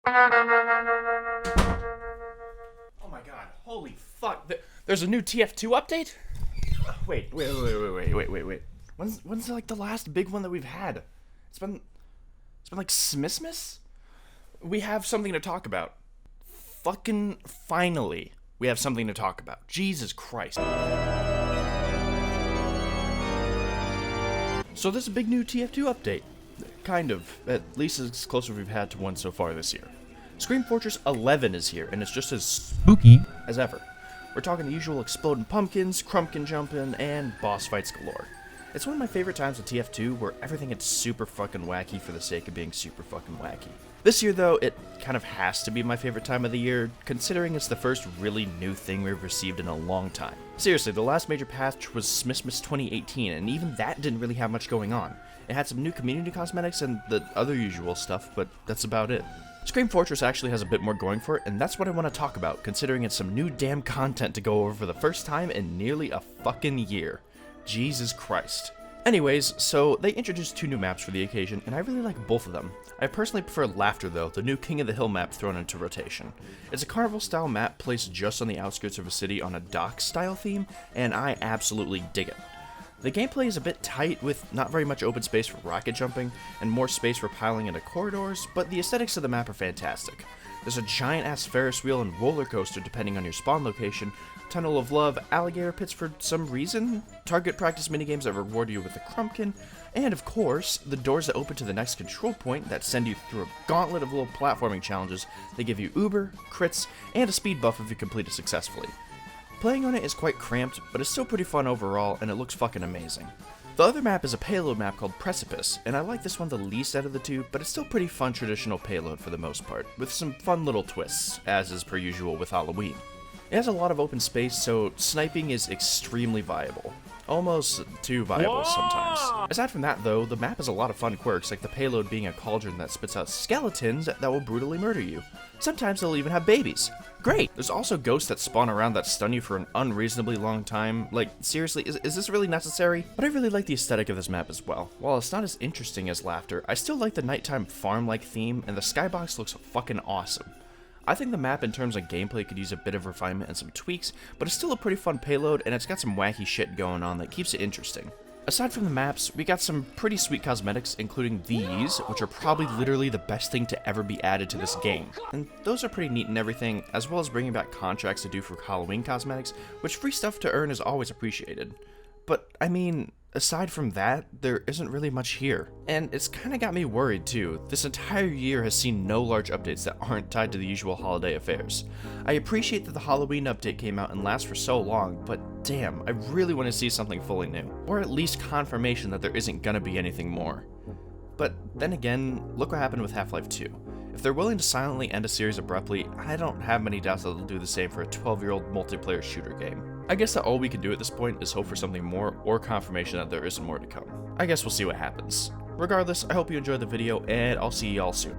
Oh my god, holy fuck. There's a new TF2 update? Wait. When's like the last big one that we've had? It's been like Smismas? We have something to talk about. Fucking finally, we have something to talk about. Jesus Christ. So there's a big new TF2 update. Kind of, at least as close as we've had to one so far this year. Scream Fortress 11 is here, and it's just as spooky as ever. We're talking the usual exploding pumpkins, crumpkin jumping, and boss fights galore. It's one of my favorite times with TF2 where everything is super fucking wacky for the sake of being super fucking wacky. This year though, it kind of has to be my favorite time of the year, considering it's the first really new thing we've received in a long time. Seriously, the last major patch was Smismas 2018, and even that didn't really have much going on. It had some new community cosmetics and the other usual stuff, but that's about it. Scream Fortress actually has a bit more going for it, and that's what I want to talk about, considering it's some new damn content to go over for the first time in nearly a fucking year. Jesus Christ. Anyways, so they introduced 2 new maps for the occasion, and I really like both of them. I personally prefer Laughter though, the new King of the Hill map thrown into rotation. It's a carnival style map placed just on the outskirts of a city on a dock style theme, and I absolutely dig it. The gameplay is a bit tight with not very much open space for rocket jumping and more space for piling into corridors, but the aesthetics of the map are fantastic. There's a giant ass Ferris wheel and roller coaster depending on your spawn location, Tunnel of Love, alligator pits for some reason, target practice minigames that reward you with a crumpkin, and of course, the doors that open to the next control point that send you through a gauntlet of little platforming challenges that give you uber, crits, and a speed buff if you complete it successfully. Playing on it is quite cramped, but it's still pretty fun overall, and it looks fucking amazing. The other map is a payload map called Precipice, and I like this one the least out of the 2, but it's still pretty fun traditional payload for the most part, with some fun little twists, as is per usual with Halloween. It has a lot of open space, so sniping is extremely viable. Almost too viable sometimes. Aside from that though, the map has a lot of fun quirks, like the payload being a cauldron that spits out skeletons that will brutally murder you. Sometimes they'll even have babies. Great! There's also ghosts that spawn around that stun you for an unreasonably long time. Like, seriously, is this really necessary? But I really like the aesthetic of this map as well. While it's not as interesting as Laughter, I still like the nighttime farm-like theme, and the skybox looks fucking awesome. I think the map in terms of gameplay could use a bit of refinement and some tweaks, but it's still a pretty fun payload, and it's got some wacky shit going on that keeps it interesting. Aside from the maps, we got some pretty sweet cosmetics, including these, which are probably literally the best thing to ever be added to this game. And those are pretty neat and everything, as well as bringing back contracts to do for Halloween cosmetics, which free stuff to earn is always appreciated. But, I mean, aside from that, there isn't really much here. And it's kinda got me worried too. This entire year has seen no large updates that aren't tied to the usual holiday affairs. I appreciate that the Halloween update came out and lasts for so long, but damn, I really want to see something fully new. Or at least confirmation that there isn't gonna be anything more. But then again, look what happened with Half-Life 2. If they're willing to silently end a series abruptly, I don't have many doubts that they'll do the same for a 12-year-old multiplayer shooter game. I guess that all we can do at this point is hope for something more, or confirmation that there isn't more to come. I guess we'll see what happens. Regardless, I hope you enjoyed the video, and I'll see y'all soon.